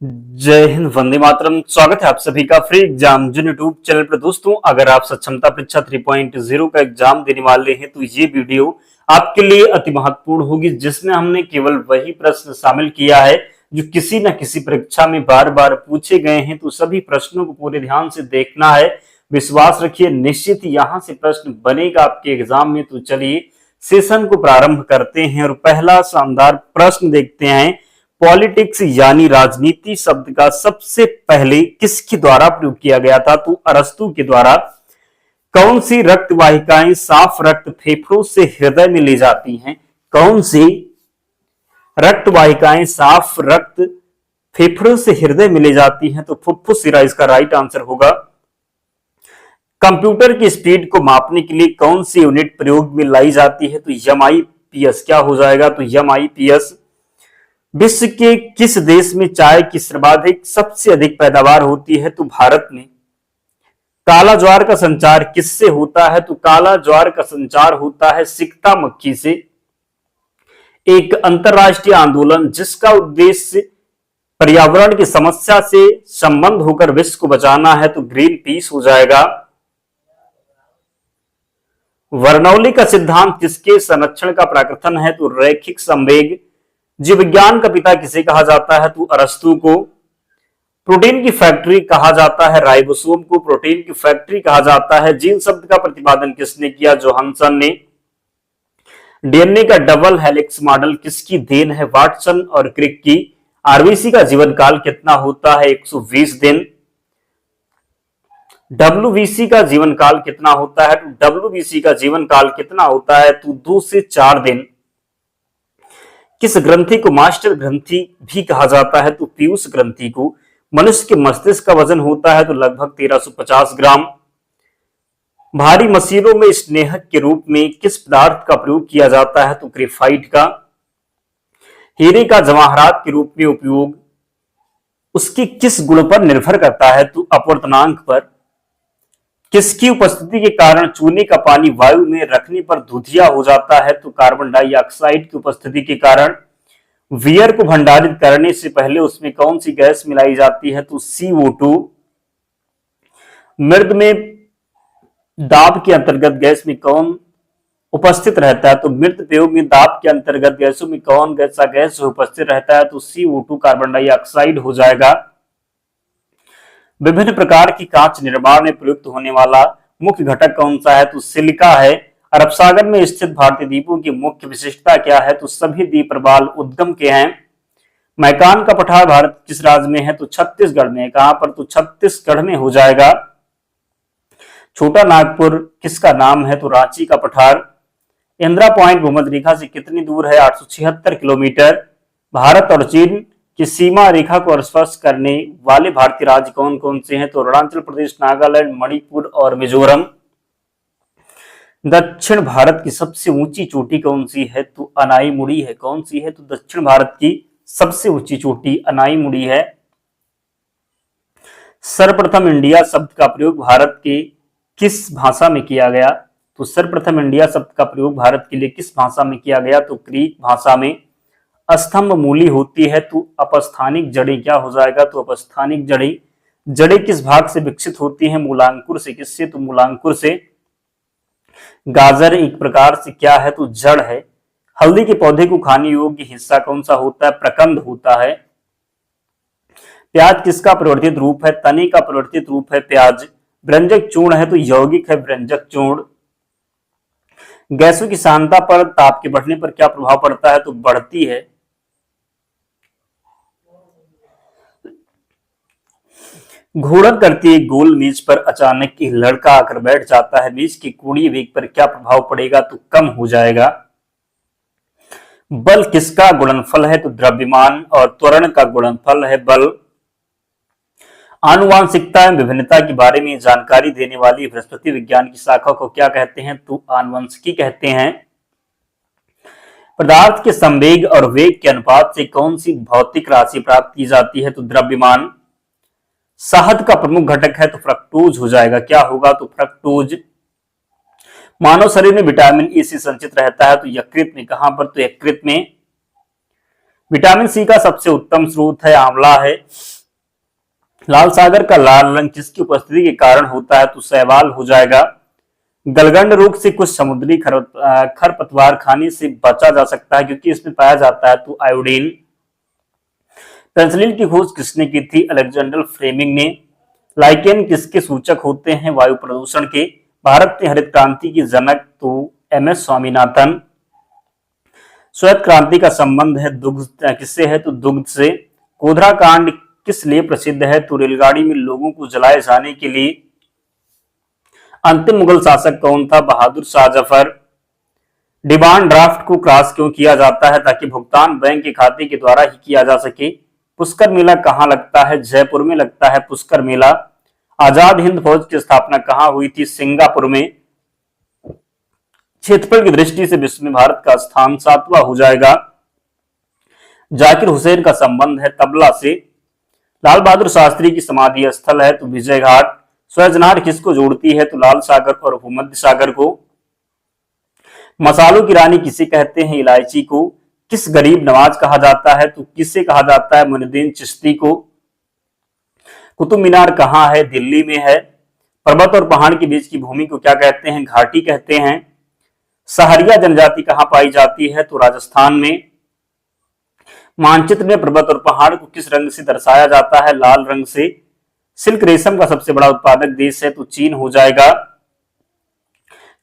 जय हिंद, वंदे मातरम। स्वागत है आप सभी का फ्री एग्जाम जिन यूट्यूब चैनल पर। दोस्तों, अगर आप सक्षमता परीक्षा 3.0 का एग्जाम देने वाले हैं तो ये वीडियो आपके लिए अति महत्वपूर्ण होगी, जिसमें हमने केवल वही प्रश्न शामिल किया है जो किसी न किसी परीक्षा में बार बार पूछे गए हैं। तो सभी प्रश्नों को पूरे ध्यान से देखना है। विश्वास रखिए, निश्चित यहां से प्रश्न बनेगा आपके एग्जाम में। तो चलिए सेशन को प्रारंभ करते हैं और पहला शानदार प्रश्न देखते हैं। पॉलिटिक्स यानी राजनीति शब्द का सबसे पहले किसके द्वारा प्रयोग किया गया था? तो अरस्तु के द्वारा। कौन सी रक्त वाहिकाएं साफ रक्त फेफड़ों से हृदय में ले जाती हैं? कौन सी रक्त वाहिकाएं साफ रक्त फेफड़ों से हृदय में ले जाती हैं? तो फुफ्फुस सिरा इसका राइट आंसर होगा। कंप्यूटर की स्पीड को मापने के लिए कौन सी यूनिट प्रयोग में लाई जाती है? तो एमआईपीएस। क्या हो जाएगा? तो एमआईपीएस। विश्व के किस देश में चाय की सर्वाधिक सबसे अधिक पैदावार होती है? तो भारत में। काला ज्वार का संचार किससे होता है? तो काला ज्वार का संचार होता है सिकता मक्खी से। एक अंतरराष्ट्रीय आंदोलन जिसका उद्देश्य पर्यावरण की समस्या से संबंध होकर विश्व को बचाना है, तो ग्रीन पीस हो जाएगा। बर्नौली का सिद्धांत किसके संरक्षण का प्रकथन है? तो रैखिक संवेग। जीव विज्ञान का पिता किसे कहा जाता है? तो अरस्तु को। प्रोटीन की फैक्ट्री कहा जाता है राइबोसोम को। प्रोटीन की फैक्ट्री कहा जाता है। जीन शब्द का प्रतिपादन किसने किया? जोहानसन ने। डीएनए का डबल हेलिक्स मॉडल किसकी देन है? वाटसन और क्रिक की। आरबीसी का जीवन काल कितना होता है? 120 दिन। डब्ल्यूबीसी का जीवन काल कितना होता है? तो डब्ल्यूबीसी का जीवन काल कितना होता है? तो 2 से 4 दिन। किस ग्रंथि को मास्टर ग्रंथि भी कहा जाता है? तो पीयूष ग्रंथि को। मनुष्य के मस्तिष्क का वजन होता है तो लगभग 1350 ग्राम। भारी मशीनों में स्नेहक के रूप में किस पदार्थ का प्रयोग किया जाता है? तो ग्रेफाइट का। हीरे का जवाहरात के रूप में उपयोग उसके किस गुण पर निर्भर करता है? तो अपवर्तनांक पर। किसकी उपस्थिति के कारण चूने का पानी वायु में रखने पर दूधिया हो जाता है? तो कार्बन डाइऑक्साइड की उपस्थिति के कारण। बियर को भंडारित करने से पहले उसमें कौन सी गैस मिलाई जाती है? तो CO2। मृद में दाब के अंतर्गत गैस में कौन उपस्थित रहता है? तो मृद प्रयोग में दाब के अंतर्गत गैसों में कौन सा गैस उपस्थित रहता है? तो CO2 कार्बन डाइऑक्साइड हो जाएगा। विभिन्न प्रकार की कांच निर्माण में प्रयुक्त होने वाला मुख्य घटक कौन सा है? तो सिलिका है। अरब सागर में स्थित भारतीय द्वीपों की मुख्य विशिष्टता क्या है? तो सभी द्वीप प्रवाल उद्गम के हैं। मैकान का पठार भारत किस राज्य में है? तो छत्तीसगढ़ में। कहां पर? तो छत्तीसगढ़ में हो जाएगा। छोटा नागपुर किसका नाम है? तो रांची का पठार। इंदिरा पॉइंट भूमध्य रेखा से कितनी दूर है? 876 किलोमीटर। भारत और चीन की सीमा रेखा को स्पर्श करने वाले भारतीय राज्य कौन कौन से हैं? तो अरुणाचल प्रदेश, नागालैंड, मणिपुर और मिजोरम। दक्षिण भारत की सबसे ऊंची चोटी कौन सी है? तो अनाईमुड़ी है। कौन सी है? तो दक्षिण भारत की सबसे ऊंची चोटी अनाईमुड़ी है। सर्वप्रथम इंडिया शब्द का प्रयोग भारत के किस भाषा में किया गया? तो सर्वप्रथम इंडिया शब्द का प्रयोग भारत के लिए किस भाषा में किया गया? तो ग्रीक भाषा में। स्तंभ मूली होती है तो अपस्थानिक जड़ें क्या हो जाएगा? तो अपस्थानिक जड़ें। जड़ें किस भाग से विकसित होती हैं? मूलांकुर से। किससे? तो मूलांकुर से। गाजर एक प्रकार से क्या है? तो जड़ है। हल्दी के पौधे को खाने योग्य हिस्सा कौन सा होता है? प्रकंद होता है। प्याज किसका परिवर्तित रूप है? तने का परिवर्तित रूप है प्याज। व्यंजक चूर्ण है तो यौगिक है व्यंजक चूर्ण। गैसों की सांद्रता पर ताप के बढ़ने पर क्या प्रभाव पड़ता है? तो बढ़ती है। घूर्णन करती है गोल मेज पर अचानक एक लड़का आकर बैठ जाता है। मेज के कोणीय वेग पर क्या प्रभाव पड़ेगा? तो कम हो जाएगा। बल किसका गुणनफल है? तो द्रव्यमान। और त्वरण का गुणनफल है बल। आनुवांशिकता एवं विभिन्नता के बारे में जानकारी देने वाली बृहस्पति विज्ञान की शाखा को क्या कहते हैं? तो आनुवंशिकी कहते हैं। पदार्थ के संवेग और वेग के अनुपात से कौन सी भौतिक राशि प्राप्त की जाती है? तो द्रव्यमान। शहद का प्रमुख घटक है तो फ्रक्टोज हो जाएगा। क्या होगा? तो फ्रक्टोज। मानव शरीर में विटामिन ए से संचित रहता है तो यकृत में। कहां पर? तो यकृत में। विटामिन सी का सबसे उत्तम स्रोत है आंवला है। लाल सागर का लाल रंग किसकी उपस्थिति के कारण होता है? तो शैवाल हो जाएगा। गलगंड रोग से कुछ समुद्री खरपतवार खाने से बचा जा सकता है क्योंकि इसमें पाया जाता है तो आयोडीन। पेंसिलिन की खोज किसने की थी? अलेक्जेंडर फ्लेमिंग ने। लाइकेन किसके सूचक होते हैं? वायु प्रदूषण के। भारत में हरित क्रांति की जनक तो एम.एस. स्वामीनाथन। श्वेत क्रांति का संबंध है दुग्ध किससे है? तो दुग्ध से। गोधरा कांड किस लिए प्रसिद्ध है? तो रेलगाड़ी में लोगों को जलाए जाने के लिए। अंतिम मुगल शासक कौन था? बहादुर शाह जफर। डिमांड ड्राफ्ट को क्रॉस क्यों किया जाता है? ताकि भुगतान बैंक के खाते के द्वारा ही किया जा सके। पुष्कर मेला कहाँ लगता है? जयपुर में लगता है पुष्कर मेला। आजाद हिंद फौज की स्थापना कहाँ हुई थी? सिंगापुर में। क्षेत्रफल की दृष्टि से विश्व में भारत का स्थान 7वां हो जाएगा। जाकिर हुसैन का संबंध है तबला से। लाल बहादुर शास्त्री की समाधि स्थल है तो विजय घाट। स्वजनार किसको जोड़ती है? तो लाल सागर और भूमध्य सागर को। मसालों की रानी किसे कहते हैं? इलायची को। किस गरीब नवाज कहा जाता है? तो किसे कहा जाता है? मुइनुद्दीन चिश्ती को। कुतुब मीनार कहाँ है? दिल्ली में है। पर्वत और पहाड़ के बीच की भूमि को क्या कहते हैं? घाटी कहते हैं। सहरिया जनजाति कहाँ पाई जाती है? तो राजस्थान में। मानचित्र में पर्वत और पहाड़ को किस रंग से दर्शाया जाता है? लाल रंग से। सिल्क रेशम का सबसे बड़ा उत्पादक देश है तो चीन हो जाएगा।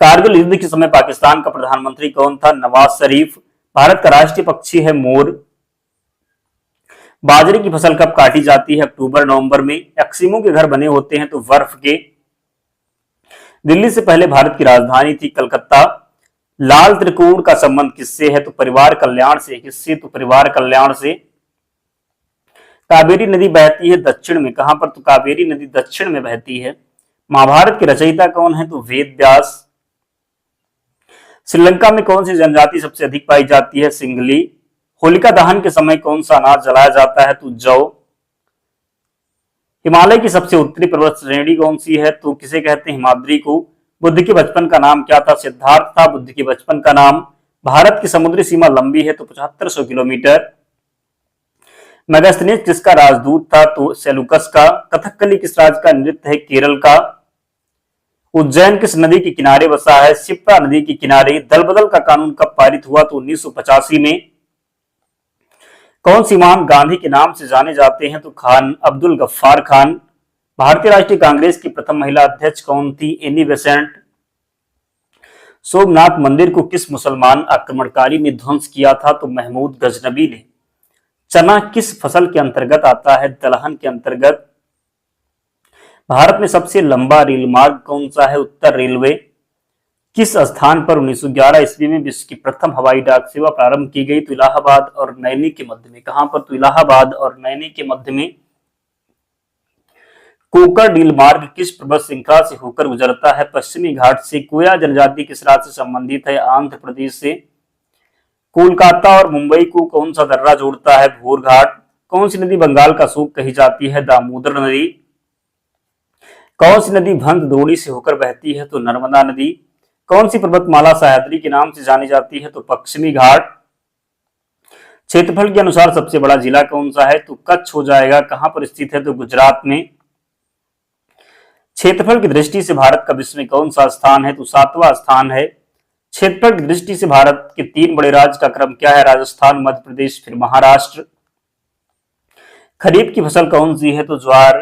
कारगिल युद्ध के समय पाकिस्तान का प्रधानमंत्री कौन था? नवाज शरीफ। भारत का राष्ट्रीय पक्षी है मोर। बाजरे की फसल कब काटी जाती है? अक्टूबर नवंबर में। एक्सिमो के घर बने होते हैं तो बर्फ के। दिल्ली से पहले भारत की राजधानी थी कलकत्ता। लाल त्रिकोण का संबंध किससे है? तो परिवार कल्याण से। किससे? तो परिवार कल्याण से। कावेरी नदी बहती है दक्षिण में। कहां पर? तो कावेरी नदी दक्षिण में बहती है। महाभारत के रचयिता कौन है? तो वेद व्यास। श्रीलंका में कौन सी जनजाति सबसे अधिक पाई जाती है? सिंगली। होलिका दहन के समय कौन सा अनाज जलाया जाता है? तो जौ। हिमालय की सबसे उत्तरी पर्वत श्रेणी कौन सी है? तो किसे कहते हैं? हिमाद्री को। बुद्ध के बचपन का नाम क्या था? सिद्धार्थ था बुद्ध के बचपन का नाम। भारत की समुद्री सीमा लंबी है तो 7500 किलोमीटर। मेगास्थनीज किसका राजदूत था? तो सेलुकस का। कथकली किस राज्य का नृत्य है? केरल का। उज्जैन किस नदी के किनारे बसा है? शिप्रा नदी के किनारे। दल बदल का कानून कब पारित हुआ? तो 1985 में। कौन सी इमाम गांधी के नाम से जाने जाते हैं? तो खान अब्दुल गफ्फार खान। भारतीय राष्ट्रीय कांग्रेस की प्रथम महिला अध्यक्ष कौन थी? Annie Besant. सोमनाथ मंदिर को किस मुसलमान आक्रमणकारी ने ध्वंस किया था? तो महमूद गजनबी ने। चना किस फसल के अंतर्गत आता है? दलहन के अंतर्गत। भारत में सबसे लंबा रेल मार्ग कौन सा है? उत्तर रेलवे। किस स्थान पर 1911 ईस्वी में विश्व की प्रथम हवाई डाक सेवा प्रारंभ की गई? तो इलाहाबाद और नैनी के मध्य में। कहां पर? तो इलाहाबाद और नैनी के मध्य में। कोकरडील मार्ग किस पर्वत श्रृंखला से होकर गुजरता है? पश्चिमी घाट से। कोया जनजाति किस राज्य से संबंधित है? आंध्र प्रदेश से। कोलकाता और मुंबई को कौन सा दर्रा जोड़ता है? भोर घाट। कौन सी नदी बंगाल का सूप कही जाती है? दामोदर नदी। कौन सी नदी भंग द्रोणी से होकर बहती है? तो नर्मदा नदी। कौन सी पर्वतमाला सह्याद्री के नाम से जानी जाती है? तो पश्चिमी घाट। क्षेत्रफल के अनुसार सबसे बड़ा जिला कौन सा है? तो कच्छ हो जाएगा। कहां पर स्थित है? तो गुजरात में। क्षेत्रफल की दृष्टि से भारत का विश्व में कौन सा स्थान है? तो 7वां स्थान है। क्षेत्रफल की दृष्टि से भारत के 3 बड़े राज्य का क्रम क्या है? राजस्थान, मध्य प्रदेश, फिर महाराष्ट्र। खरीफ की फसल कौन सी है? तो ज्वार,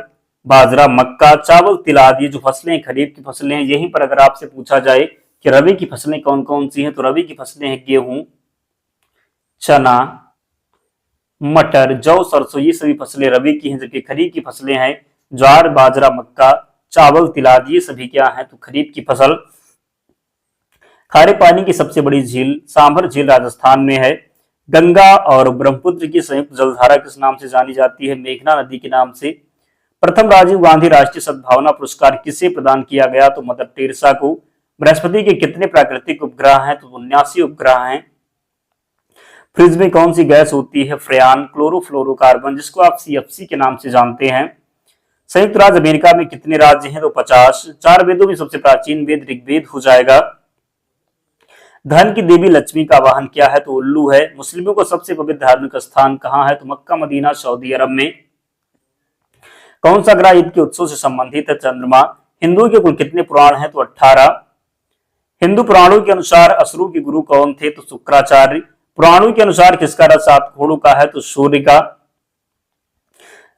बाजरा, मक्का, चावल, तिल आदि जो फसलें खरीफ की फसलें हैं। यहीं पर अगर आपसे पूछा जाए कि रबी की फसलें कौन कौन सी हैं, तो रबी की फसलें हैं गेहूं, चना, मटर, जौ, सरसों। ये सभी फसलें रबी की हैं। जबकि खरीफ की फसलें हैं ज्वार, बाजरा, मक्का, चावल, तिल आदि। ये सभी क्या है? तो खरीफ की फसल। खारे पानी की सबसे बड़ी झील सांभर झील राजस्थान में है। गंगा और ब्रह्मपुत्र की संयुक्त जलधारा किस नाम से जानी जाती है? मेघना नदी के नाम से। प्रथम राजीव गांधी राष्ट्रीय सद्भावना पुरस्कार किसे प्रदान किया गया? तो मदर टेरेसा को। बृहस्पति के कितने प्राकृतिक उपग्रह हैं? तो 79 उपग्रह हैं। फ्रिज में कौन सी गैस होती है? फ्रेयान। क्लोरोफ्लोरोकार्बन, जिसको आप CFC के नाम से जानते हैं। संयुक्त राज्य अमेरिका में कितने राज्य हैं? तो 50। 4 वेदों में सबसे प्राचीन वेद ऋग्वेद हो जाएगा। धन की देवी लक्ष्मी का वाहन क्या है? तो उल्लू है। मुस्लिमों का सबसे पवित्र धार्मिक स्थान कहाँ है? तो मक्का मदीना सऊदी अरब में। कौन सा ग्रह ईद के उत्सव से संबंधित है? चंद्रमा। हिंदुओं के कुल कितने पुराण हैं? तो 18। हिंदू पुराणों के अनुसार असुरों के गुरु कौन थे? तो शुक्राचार्य। पुराणों के अनुसार किसका रथ 7 घोड़ों का है? तो सूर्य का।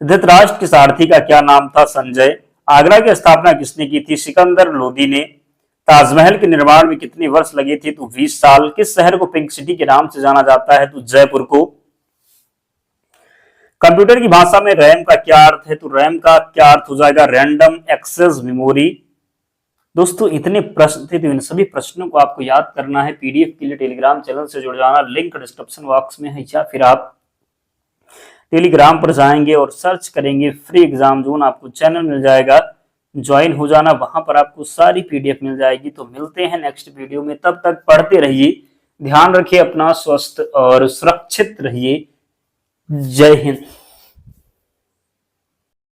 धृतराष्ट्र के सारथी का क्या नाम था? संजय। आगरा की स्थापना किसने की थी? सिकंदर लोदी ने। ताजमहल के निर्माण में कितने वर्ष लगे थे? तो 20 साल। किस शहर को पिंक सिटी के नाम से जाना जाता है? तो जयपुर को। कंप्यूटर की भाषा में रैम का क्या अर्थ है? तो रैम का क्या अर्थ हो जाएगा? Random access memory. दोस्तों इतने प्रश्न थे, तो इन सभी प्रश्नों को आपको याद करना है। पीडीएफ के लिए टेलीग्राम चैनल से जुड़ जाना, लिंक डिस्क्रिप्शन बॉक्स में है, या फिर आप टेलीग्राम पर जाएंगे और सर्च करेंगे फ्री एग्जाम जोन, आपको चैनल मिल जाएगा, ज्वाइन हो जाना, वहां पर आपको सारी पीडीएफ मिल जाएगी। तो मिलते हैं नेक्स्ट वीडियो में, तब तक पढ़ते रहिए, ध्यान रखिए अपना, स्वस्थ और सुरक्षित रहिए। जय हिंद।